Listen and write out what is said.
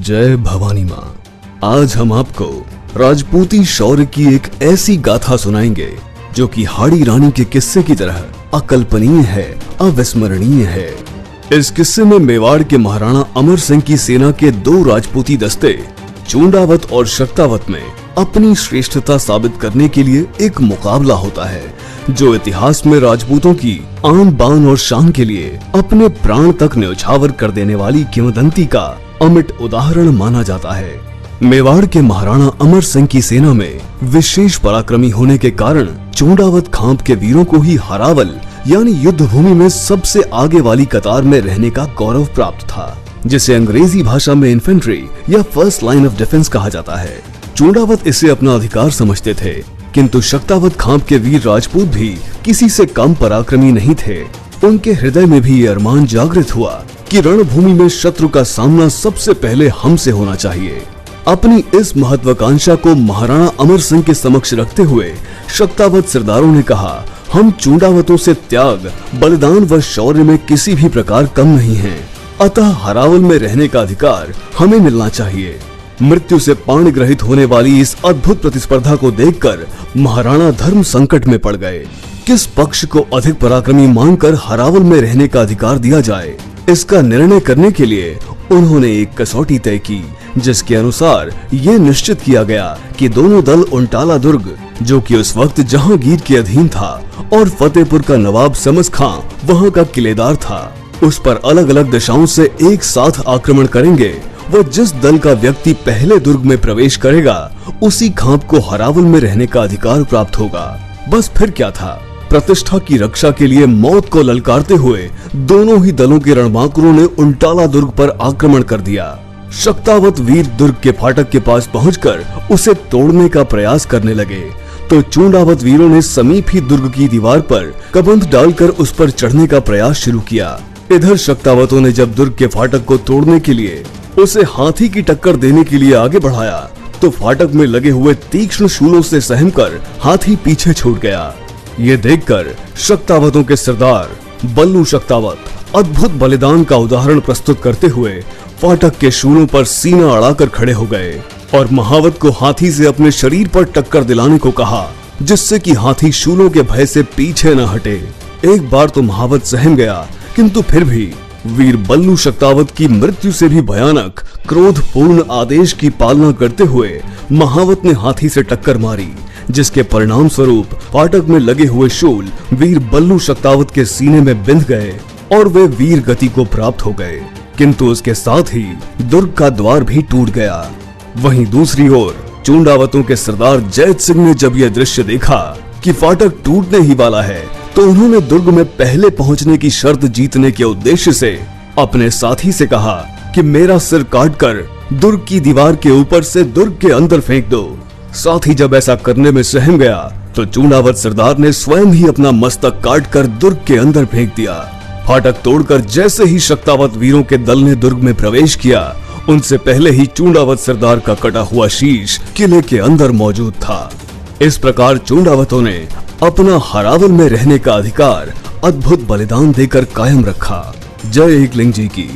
जय भवानी माँ। आज हम आपको राजपूती शौर्य की एक ऐसी गाथा सुनाएंगे जो कि हाड़ी रानी के किस्से की तरह अकल्पनीय है, अविस्मरणीय है। इस किस्से में मेवाड़ के महाराणा अमर सिंह की सेना के दो राजपूती दस्ते चूंडावत और शक्तावत में अपनी श्रेष्ठता साबित करने के लिए एक मुकाबला होता है, जो इतिहास में राजपूतों की आन बान और शान के लिए अपने प्राण तक न्यौछावर कर देने वाली किंवदंती का अमिट उदाहरण माना जाता है। मेवाड़ के महाराणा अमर सिंह की सेना में विशेष पराक्रमी होने के कारण चूंडावत खांप के वीरों को ही हरावल यानी युद्ध भूमि में सबसे आगे वाली कतार में रहने का गौरव प्राप्त था, जिसे अंग्रेजी भाषा में इन्फेंट्री या फर्स्ट लाइन ऑफ डिफेंस कहा जाता है। चूंडावत इसे अपना अधिकार समझते थे, किंतु शक्तावत खांप के वीर राजपूत भी किसी से कम पराक्रमी नहीं थे। उनके हृदय में भी ये अरमान जागृत हुआ कि रणभूमि में शत्रु का सामना सबसे पहले हमसे होना चाहिए। अपनी इस महत्वाकांक्षा को महाराणा अमर सिंह के समक्ष रखते हुए शक्तावत सरदारों ने कहा, हम चूंडावतों से त्याग, बलिदान व शौर्य में किसी भी प्रकार कम नहीं हैं, अतः हरावल में रहने का अधिकार हमें मिलना चाहिए। मृत्यु से पाण ग्रहित होने वाली इस अद्भुत प्रतिस्पर्धा को देखकर महाराणा धर्म संकट में पड़ गए। किस पक्ष को अधिक पराक्रमी मानकर हरावल में रहने का अधिकार दिया जाए, इसका निर्णय करने के लिए उन्होंने एक कसौटी तय की, जिसके अनुसार ये निश्चित किया गया कि दोनों दल उंटाला दुर्ग, जो कि उस वक्त जहांगीर के अधीन था, और फतेहपुर का नवाब समस खां वहां का किलेदार था, उस पर अलग अलग दिशाओं से एक साथ आक्रमण करेंगे। वह जिस दल का व्यक्ति पहले दुर्ग में प्रवेश करेगा, उसी खांप को हरावल में रहने का अधिकार प्राप्त होगा। बस फिर क्या था, प्रतिष्ठा की रक्षा के लिए मौत को ललकारते हुए दोनों ही दलों के रणबांकुरों ने उंटाला दुर्ग पर आक्रमण कर दिया। शक्तावत वीर दुर्ग के फाटक के पास पहुंचकर उसे तोड़ने का प्रयास करने लगे, तो चूंडावत वीरों ने समीप ही दुर्ग की दीवार पर कबंध डालकर उस पर चढ़ने का प्रयास शुरू किया। इधर शक्तावतों ने जब दुर्ग के फाटक को तोड़ने के लिए उसे हाथी की टक्कर देने के लिए आगे बढ़ाया, तो फाटक में लगे हुए तीक्ष्ण शूलों से सहमकर हाथी पीछे छूट गया। ये देखकर शक्तावतों के सरदार बल्लू शक्तावत अद्भुत बलिदान का उदाहरण प्रस्तुत करते हुए फाटक के शूलों पर सीना अड़ाकर खड़े हो गए और महावत को हाथी से अपने शरीर पर टक्कर दिलाने को कहा, जिससे कि हाथी शूलों के भय से पीछे न हटे। एक बार तो महावत सहम गया, किंतु फिर भी वीर बल्लू शक्तावत की मृत्यु से भी भयानक क्रोधपूर्ण आदेश की पालना करते हुए महावत ने हाथी से टक्कर मारी, जिसके परिणाम स्वरूप फाटक में लगे हुए शूल वीर बल्लू शक्तावत के सीने में बिंध गए और वे वीर गति को प्राप्त हो गए। किंतु उसके साथ ही दुर्ग का द्वार भी टूट गया। वहीं दूसरी ओर चूंडावतों के सरदार जैत सिंह ने जब यह दृश्य देखा कि फाटक टूटने ही वाला है, तो उन्होंने दुर्ग में पहले पहुंचने की शर्त जीतने के उद्देश्य से अपने साथी से कहा कि मेरा सिर काटकर दुर्ग की दीवार के ऊपर से दुर्ग के अंदर फेंक दो। साथी जब ऐसा करने में सहम गया, तो चूंडावत सरदार ने स्वयं ही अपना मस्तक काटकर दुर्ग के अंदर फेंक दिया। फाटक तोड़कर जैसे ही शक्तावत वीरों के दल ने दुर्ग में प्रवेश किया, उनसे पहले ही चूंडावत सरदार का कटा हुआ शीश किले के अंदर मौजूद था। इस प्रकार चूंडावतों ने अपना हरावल में रहने का अधिकार अद्भुत बलिदान देकर कायम रखा। जय एकलिंग जी की।